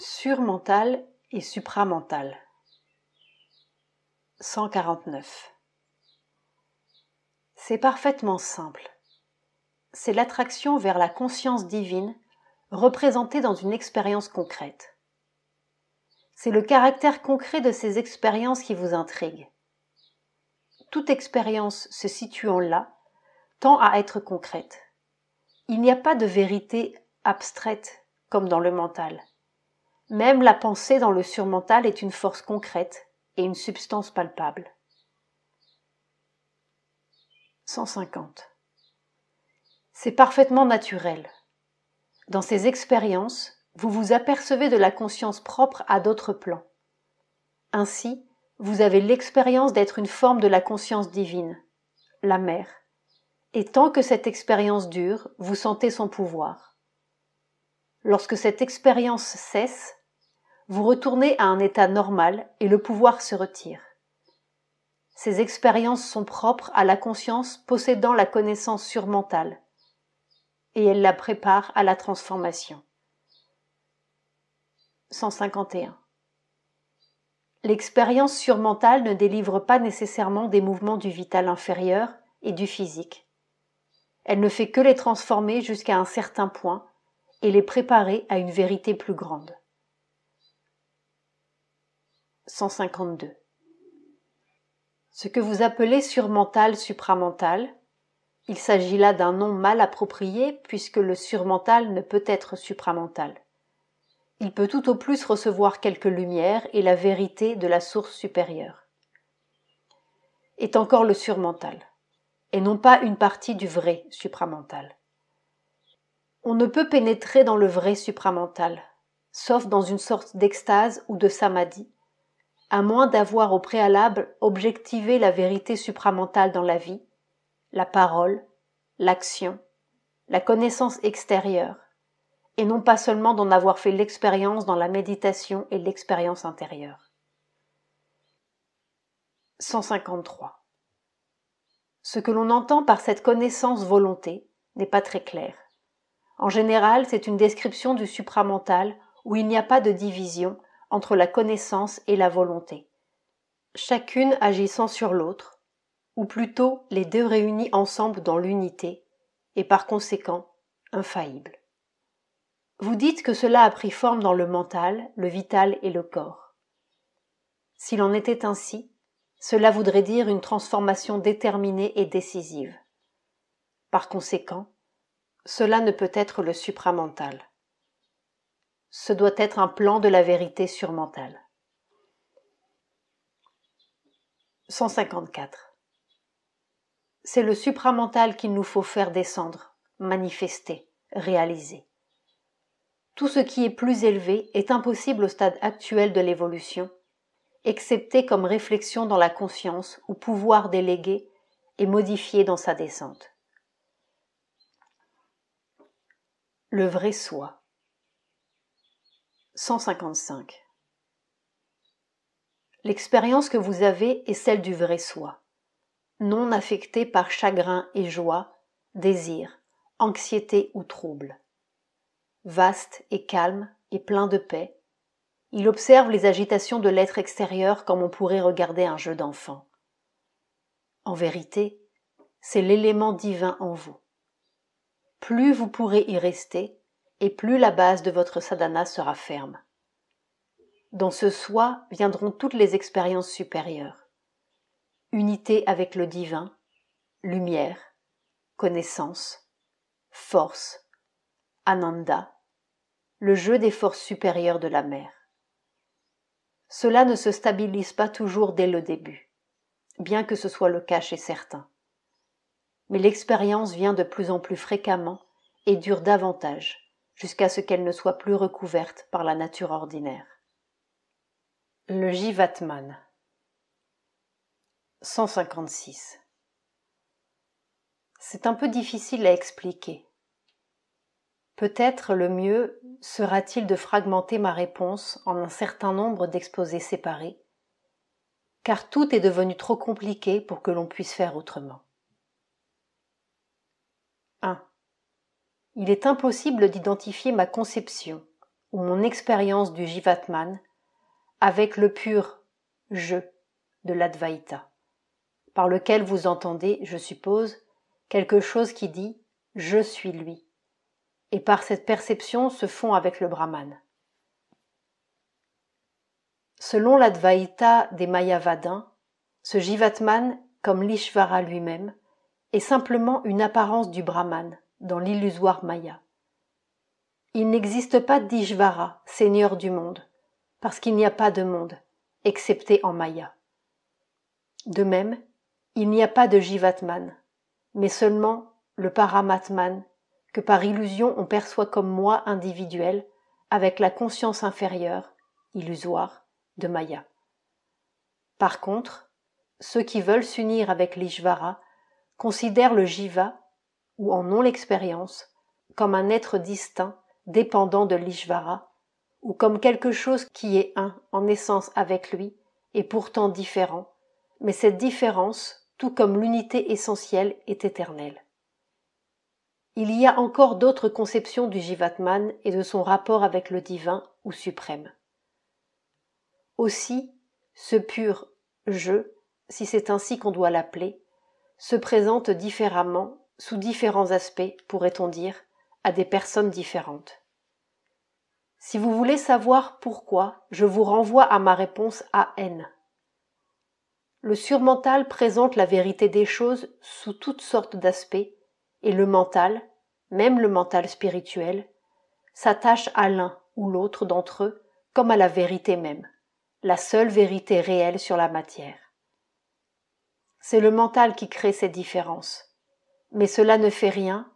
Surmental et supramental. 149. C'est parfaitement simple. C'est l'attraction vers la conscience divine représentée dans une expérience concrète. C'est le caractère concret de ces expériences qui vous intrigue. Toute expérience se situant là tend à être concrète. Il n'y a pas de vérité abstraite comme dans le mental. Même la pensée dans le surmental est une force concrète et une substance palpable. 150. C'est parfaitement naturel. Dans ces expériences, vous vous apercevez de la conscience propre à d'autres plans. Ainsi, vous avez l'expérience d'être une forme de la conscience divine, la mère. Et tant que cette expérience dure, vous sentez son pouvoir. Lorsque cette expérience cesse, vous retournez à un état normal et le pouvoir se retire. Ces expériences sont propres à la conscience possédant la connaissance surmentale et elle la prépare à la transformation. 151. L'expérience surmentale ne délivre pas nécessairement des mouvements du vital inférieur et du physique. Elle ne fait que les transformer jusqu'à un certain point et les préparer à une vérité plus grande. 152. Ce que vous appelez surmental, supramental, il s'agit là d'un nom mal approprié puisque le surmental ne peut être supramental. Il peut tout au plus recevoir quelques lumières et la vérité de la source supérieure. Est encore le surmental, et non pas une partie du vrai supramental. On ne peut pénétrer dans le vrai supramental, sauf dans une sorte d'extase ou de samadhi, à moins d'avoir au préalable objectivé la vérité supramentale dans la vie, la parole, l'action, la connaissance extérieure, et non pas seulement d'en avoir fait l'expérience dans la méditation et l'expérience intérieure. 153. Ce que l'on entend par cette connaissance volonté n'est pas très clair. En général, c'est une description du supramental où il n'y a pas de division entre la connaissance et la volonté, chacune agissant sur l'autre, ou plutôt les deux réunis ensemble dans l'unité, et par conséquent infaillibles. Vous dites que cela a pris forme dans le mental, le vital et le corps. S'il en était ainsi, cela voudrait dire une transformation déterminée et décisive. Par conséquent, cela ne peut être le supramental. Ce doit être un plan de la vérité surmentale. 154. C'est le supramental qu'il nous faut faire descendre, manifester, réaliser. Tout ce qui est plus élevé est impossible au stade actuel de l'évolution, excepté comme réflexion dans la conscience ou pouvoir délégué et modifié dans sa descente. Le vrai soi. 155. L'expérience que vous avez est celle du vrai soi, non affectée par chagrin et joie, désir, anxiété ou trouble. Vaste et calme et plein de paix, il observe les agitations de l'être extérieur comme on pourrait regarder un jeu d'enfant. En vérité, c'est l'élément divin en vous. Plus vous pourrez y rester, et plus la base de votre sadhana sera ferme. Dans ce soi viendront toutes les expériences supérieures. Unité avec le divin, lumière, connaissance, force, ananda, le jeu des forces supérieures de la mer. Cela ne se stabilise pas toujours dès le début, bien que ce soit le cas chez certains. Mais l'expérience vient de plus en plus fréquemment et dure davantage, jusqu'à ce qu'elle ne soit plus recouverte par la nature ordinaire. Le Jivatman. 156. C'est un peu difficile à expliquer. Peut-être le mieux sera-t-il de fragmenter ma réponse en un certain nombre d'exposés séparés, car tout est devenu trop compliqué pour que l'on puisse faire autrement. 1. Il est impossible d'identifier ma conception, ou mon expérience du Jivatman avec le pur je de l'Advaita, par lequel vous entendez, je suppose, quelque chose qui dit « je suis lui », et par cette perception se fond avec le Brahman. Selon l'Advaita des Mayavadins, ce Jivatman, comme l'Ishvara lui-même, est simplement une apparence du Brahman dans l'illusoire Maya. Il n'existe pas d'Ishvara, seigneur du monde, parce qu'il n'y a pas de monde, excepté en Maya. De même, il n'y a pas de Jivatman, mais seulement le Paramatman, que par illusion on perçoit comme moi individuel, avec la conscience inférieure, illusoire, de Maya. Par contre, ceux qui veulent s'unir avec l'Ishvara considèrent le Jiva, ou en ont l'expérience, comme un être distinct, dépendant de l'Ishvara, ou comme quelque chose qui est un en essence avec lui, et pourtant différent, mais cette différence, tout comme l'unité essentielle, est éternelle. Il y a encore d'autres conceptions du Jivatman et de son rapport avec le divin ou suprême. Aussi, ce pur « je », si c'est ainsi qu'on doit l'appeler, se présente différemment, sous différents aspects, pourrait-on dire, à des personnes différentes. Si vous voulez savoir pourquoi, je vous renvoie à ma réponse AN. Le surmental présente la vérité des choses sous toutes sortes d'aspects, et le mental, même le mental spirituel, s'attache à l'un ou l'autre d'entre eux comme à la vérité même, la seule vérité réelle sur la matière. C'est le mental qui crée ces différences, mais cela ne fait rien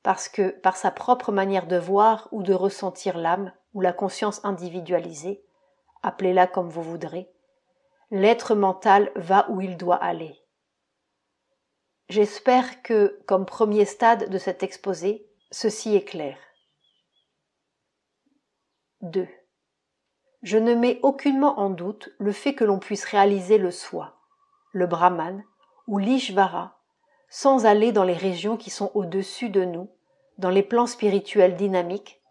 parce que, par sa propre manière de voir ou de ressentir l'âme ou la conscience individualisée, appelez-la comme vous voudrez, l'être mental va où il doit aller. J'espère que, comme premier stade de cet exposé, ceci est clair. 2. Je ne mets aucunement en doute le fait que l'on puisse réaliser le soi, le Brahman ou l'Ishvara, sans aller dans les régions qui sont au-dessus de nous, dans les plans spirituels dynamiques,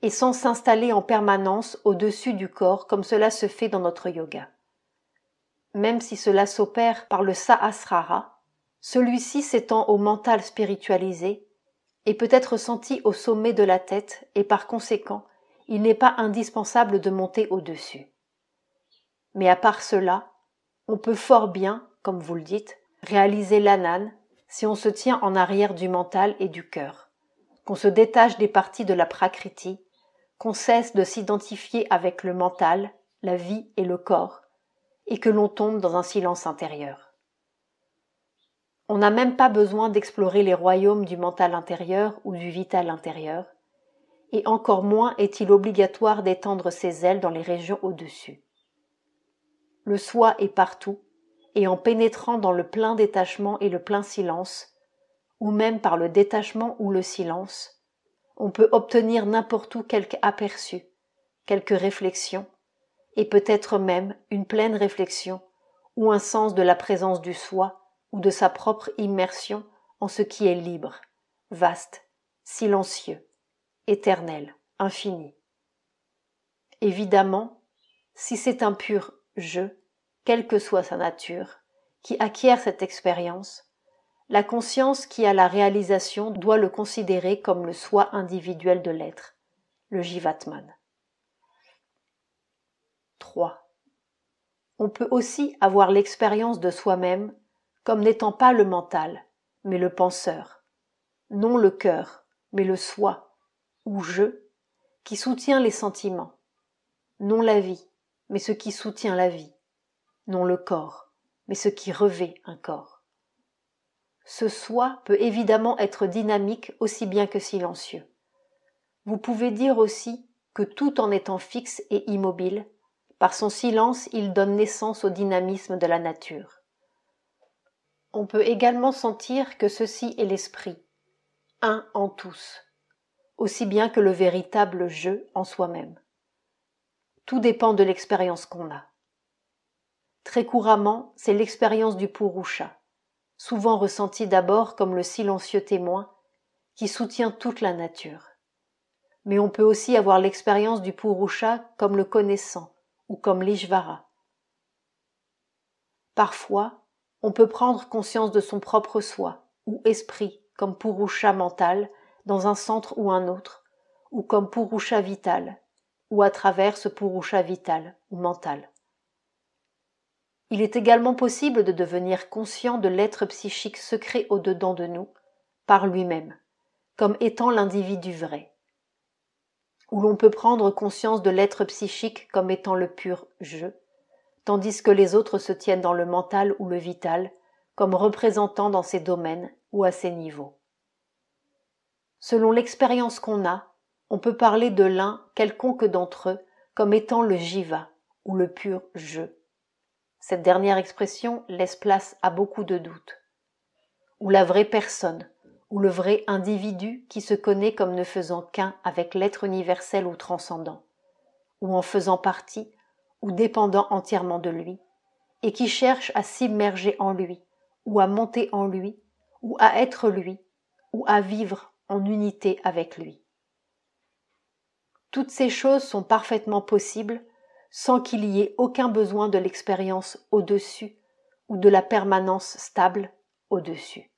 et sans s'installer en permanence au-dessus du corps comme cela se fait dans notre yoga. Même si cela s'opère par le Sahasrara, celui-ci s'étend au mental spiritualisé et peut être senti au sommet de la tête et par conséquent, il n'est pas indispensable de monter au-dessus. Mais à part cela, on peut fort bien, comme vous le dites, réaliser l'anane si on se tient en arrière du mental et du cœur, qu'on se détache des parties de la prakriti, qu'on cesse de s'identifier avec le mental, la vie et le corps, et que l'on tombe dans un silence intérieur. On n'a même pas besoin d'explorer les royaumes du mental intérieur ou du vital intérieur, et encore moins est-il obligatoire d'étendre ses ailes dans les régions au-dessus. Le soi est partout, et en pénétrant dans le plein détachement et le plein silence, ou même par le détachement ou le silence, on peut obtenir n'importe où quelque aperçu, quelque réflexion, et peut-être même une pleine réflexion ou un sens de la présence du soi ou de sa propre immersion en ce qui est libre, vaste, silencieux, éternel, infini. Évidemment, si c'est un pur « je », quelle que soit sa nature, qui acquiert cette expérience, la conscience qui a la réalisation doit le considérer comme le soi individuel de l'être, le Jivatman. 3. On peut aussi avoir l'expérience de soi-même comme n'étant pas le mental, mais le penseur, non le cœur, mais le soi, ou je, qui soutient les sentiments, non la vie, mais ce qui soutient la vie, non le corps, mais ce qui revêt un corps. Ce soi peut évidemment être dynamique aussi bien que silencieux. Vous pouvez dire aussi que tout en étant fixe et immobile, par son silence il donne naissance au dynamisme de la nature. On peut également sentir que ceci est l'esprit, un en tous, aussi bien que le véritable je en soi-même. Tout dépend de l'expérience qu'on a. Très couramment, c'est l'expérience du Purusha, souvent ressentie d'abord comme le silencieux témoin qui soutient toute la nature. mais on peut aussi avoir l'expérience du Purusha comme le connaissant ou comme l'Ishvara. Parfois, on peut prendre conscience de son propre soi ou esprit comme Purusha mental dans un centre ou un autre, ou comme Purusha vital, ou à travers ce Purusha vital ou mental. Il est également possible de devenir conscient de l'être psychique secret au-dedans de nous, par lui-même, comme étant l'individu vrai. Ou l'on peut prendre conscience de l'être psychique comme étant le pur je, tandis que les autres se tiennent dans le mental ou le vital, comme représentant dans ces domaines ou à ces niveaux. Selon l'expérience qu'on a, on peut parler de l'un quelconque d'entre eux comme étant le jiva ou le pur je. Cette dernière expression laisse place à beaucoup de doutes. Ou la vraie personne, ou le vrai individu qui se connaît comme ne faisant qu'un avec l'être universel ou transcendant, ou en faisant partie, ou dépendant entièrement de lui, et qui cherche à s'immerger en lui, ou à monter en lui, ou à être lui, ou à vivre en unité avec lui. Toutes ces choses sont parfaitement possibles sans qu'il y ait aucun besoin de l'expérience au-dessus ou de la permanence stable au-dessus.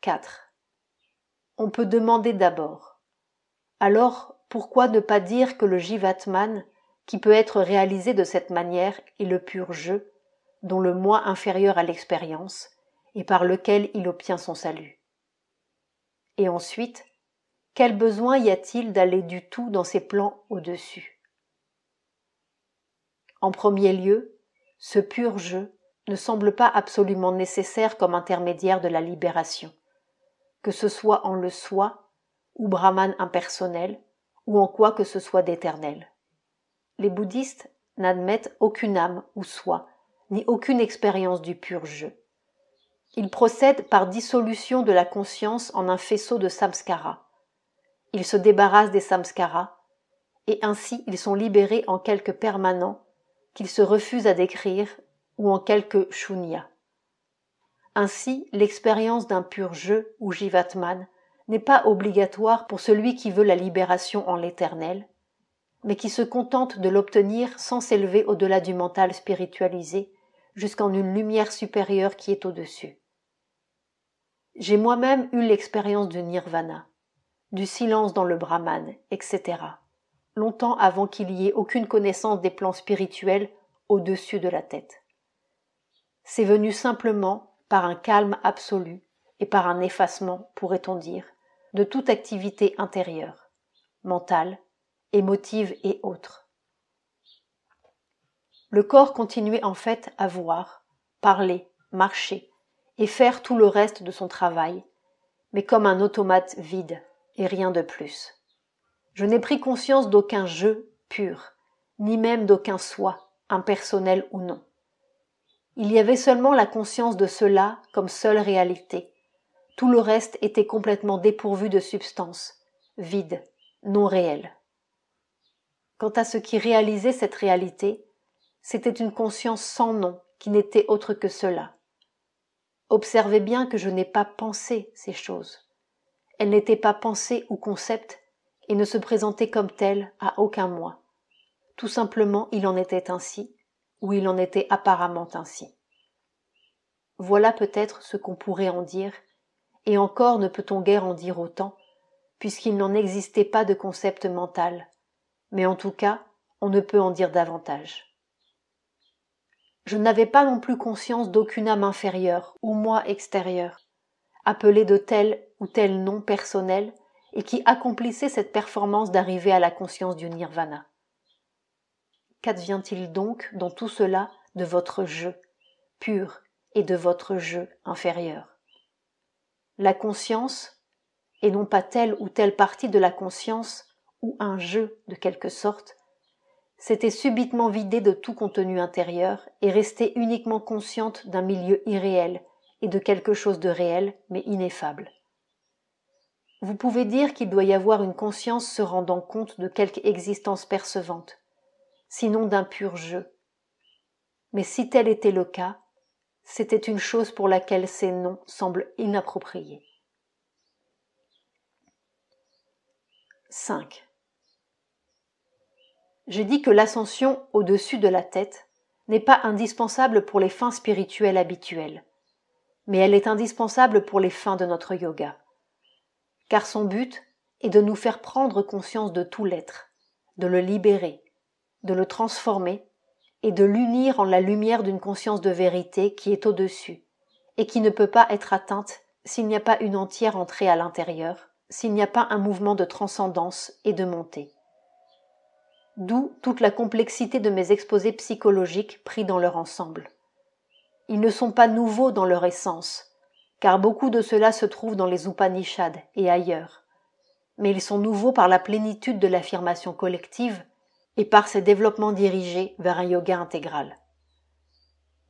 4. On peut demander d'abord, alors pourquoi ne pas dire que le Jivatman, qui peut être réalisé de cette manière, est le pur je, dont le moi inférieur à l'expérience, et par lequel il obtient son salut. Et ensuite, quel besoin y a-t-il d'aller du tout dans ces plans au-dessus? En premier lieu, ce pur je ne semble pas absolument nécessaire comme intermédiaire de la libération, que ce soit en le soi, ou Brahman impersonnel, ou en quoi que ce soit d'éternel. Les bouddhistes n'admettent aucune âme ou soi, ni aucune expérience du pur je. Ils procèdent par dissolution de la conscience en un faisceau de samskaras. Ils se débarrassent des samskaras, et ainsi ils sont libérés en quelques permanents qu'ils se refusent à décrire ou en quelques shunya. Ainsi, l'expérience d'un pur je ou jivatman n'est pas obligatoire pour celui qui veut la libération en l'éternel, mais qui se contente de l'obtenir sans s'élever au-delà du mental spiritualisé jusqu'en une lumière supérieure qui est au-dessus. J'ai moi-même eu l'expérience du nirvana, du silence dans le Brahman, etc., longtemps avant qu'il y ait aucune connaissance des plans spirituels au-dessus de la tête. C'est venu simplement par un calme absolu et par un effacement, pourrait-on dire, de toute activité intérieure, mentale, émotive et autre. Le corps continuait en fait à voir, parler, marcher et faire tout le reste de son travail, mais comme un automate vide et rien de plus. Je n'ai pris conscience d'aucun je pur, ni même d'aucun soi, impersonnel ou non. Il y avait seulement la conscience de cela comme seule réalité. Tout le reste était complètement dépourvu de substance, vide, non réel. Quant à ce qui réalisait cette réalité, c'était une conscience sans nom qui n'était autre que cela. Observez bien que je n'ai pas pensé ces choses. Elles n'étaient pas pensées ou concepts et ne se présentaient comme telles à aucun moi. Tout simplement, il en était ainsi, ou il en était apparemment ainsi. Voilà peut-être ce qu'on pourrait en dire, et encore ne peut-on guère en dire autant, puisqu'il n'en existait pas de concept mental, mais en tout cas, on ne peut en dire davantage. Je n'avais pas non plus conscience d'aucune âme inférieure ou moi extérieur, appelée de tel ou tel nom personnel, et qui accomplissait cette performance d'arriver à la conscience du nirvana. Qu'advient-il donc dans tout cela de votre je pur et de votre je inférieur? La conscience, et non pas telle ou telle partie de la conscience, ou un je de quelque sorte, s'était subitement vidée de tout contenu intérieur et restait uniquement consciente d'un milieu irréel et de quelque chose de réel mais ineffable. Vous pouvez dire qu'il doit y avoir une conscience se rendant compte de quelque existence percevante, sinon d'un pur je. Mais si tel était le cas, c'était une chose pour laquelle ces noms semblent inappropriés. 5. J'ai dit que l'ascension au-dessus de la tête n'est pas indispensable pour les fins spirituelles habituelles, mais elle est indispensable pour les fins de notre yoga. Car son but est de nous faire prendre conscience de tout l'être, de le libérer, de le transformer et de l'unir en la lumière d'une conscience de vérité qui est au-dessus et qui ne peut pas être atteinte s'il n'y a pas une entière entrée à l'intérieur, s'il n'y a pas un mouvement de transcendance et de montée. D'où toute la complexité de mes exposés psychologiques pris dans leur ensemble. Ils ne sont pas nouveaux dans leur essence, car beaucoup de cela se trouve dans les Upanishads et ailleurs, mais ils sont nouveaux par la plénitude de l'affirmation collective et par ces développements dirigés vers un yoga intégral.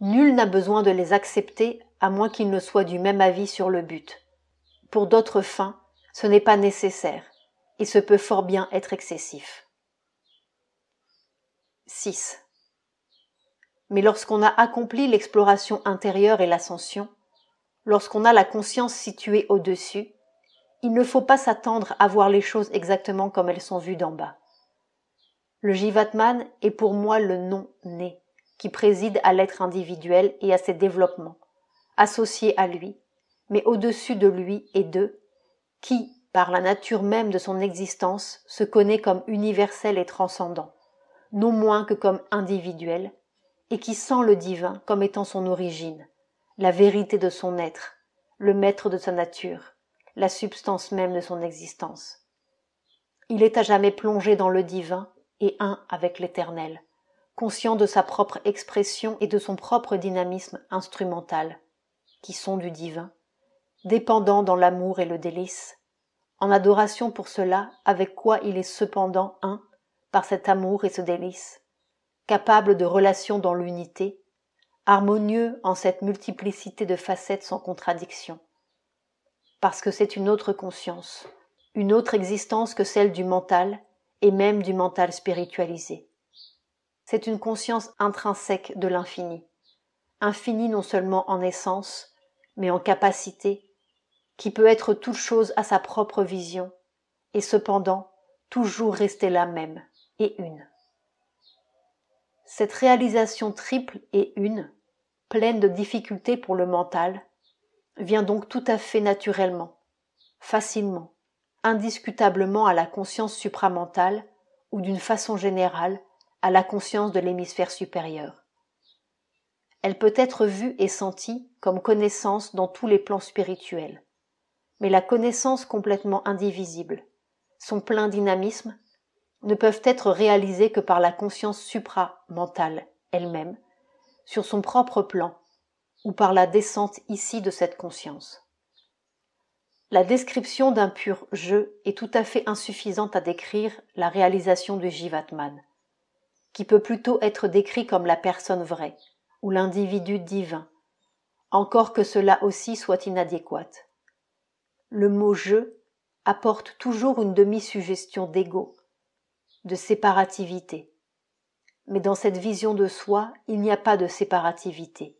Nul n'a besoin de les accepter à moins qu'il ne soit du même avis sur le but. Pour d'autres fins, ce n'est pas nécessaire, et ce peut fort bien être excessif. 6. Mais lorsqu'on a accompli l'exploration intérieure et l'ascension, lorsqu'on a la conscience située au-dessus, il ne faut pas s'attendre à voir les choses exactement comme elles sont vues d'en bas. Le Jivatman est pour moi le non-né, qui préside à l'être individuel et à ses développements, associé à lui, mais au-dessus de lui et d'eux, qui, par la nature même de son existence, se connaît comme universel et transcendant, non moins que comme individuel, et qui sent le divin comme étant son origine, la vérité de son être, le maître de sa nature, la substance même de son existence. Il est à jamais plongé dans le divin et un avec l'éternel, conscient de sa propre expression et de son propre dynamisme instrumental, qui sont du divin, dépendant dans l'amour et le délice, en adoration pour cela avec quoi il est cependant un par cet amour et ce délice, capable de relation dans l'unité, harmonieux en cette multiplicité de facettes sans contradiction. Parce que c'est une autre conscience, une autre existence que celle du mental et même du mental spiritualisé. C'est une conscience intrinsèque de l'infini, infini non seulement en essence, mais en capacité, qui peut être toute chose à sa propre vision, et cependant toujours rester la même et une. Cette réalisation triple et une, pleine de difficultés pour le mental, vient donc tout à fait naturellement, facilement, indiscutablement à la conscience supramentale ou d'une façon générale à la conscience de l'hémisphère supérieur. Elle peut être vue et sentie comme connaissance dans tous les plans spirituels, mais la connaissance complètement indivisible, son plein dynamisme, ne peuvent être réalisées que par la conscience supramentale elle-même, sur son propre plan, ou par la descente ici de cette conscience. La description d'un pur « je » est tout à fait insuffisante à décrire la réalisation du Jivatman, qui peut plutôt être décrit comme la personne vraie, ou l'individu divin, encore que cela aussi soit inadéquat. Le mot « je » apporte toujours une demi-suggestion d'ego, de séparativité. Mais dans cette vision de soi, il n'y a pas de séparativité,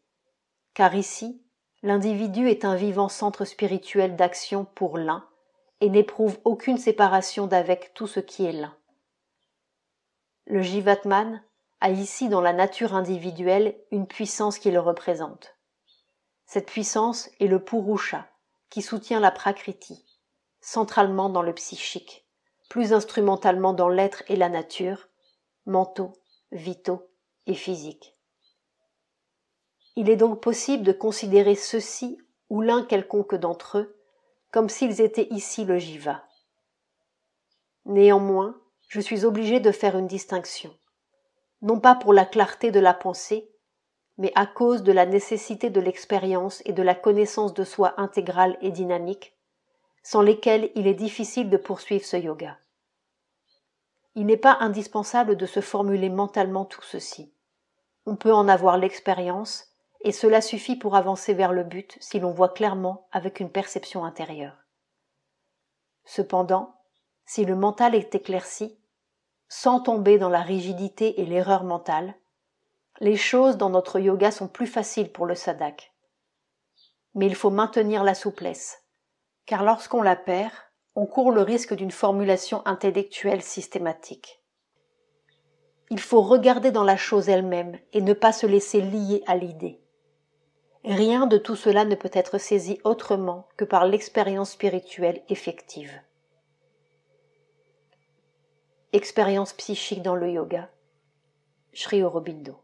car ici, l'individu est un vivant centre spirituel d'action pour l'un et n'éprouve aucune séparation d'avec tout ce qui est l'un. Le Jivatman a ici dans la nature individuelle une puissance qui le représente. Cette puissance est le Purusha, qui soutient la Prakriti, centralement dans le psychique, plus instrumentalement dans l'être et la nature, mentaux, vitaux et physiques. Il est donc possible de considérer ceux-ci ou l'un quelconque d'entre eux comme s'ils étaient ici le jiva. Néanmoins, je suis obligé de faire une distinction, non pas pour la clarté de la pensée, mais à cause de la nécessité de l'expérience et de la connaissance de soi intégrale et dynamique, sans lesquelles il est difficile de poursuivre ce yoga. Il n'est pas indispensable de se formuler mentalement tout ceci. On peut en avoir l'expérience, et cela suffit pour avancer vers le but si l'on voit clairement avec une perception intérieure. Cependant, si le mental est éclairci, sans tomber dans la rigidité et l'erreur mentale, les choses dans notre yoga sont plus faciles pour le sadhak. Mais il faut maintenir la souplesse, car lorsqu'on la perd, on court le risque d'une formulation intellectuelle systématique. Il faut regarder dans la chose elle-même et ne pas se laisser lier à l'idée. Rien de tout cela ne peut être saisi autrement que par l'expérience spirituelle effective. Expérience psychique dans le yoga, Sri Aurobindo.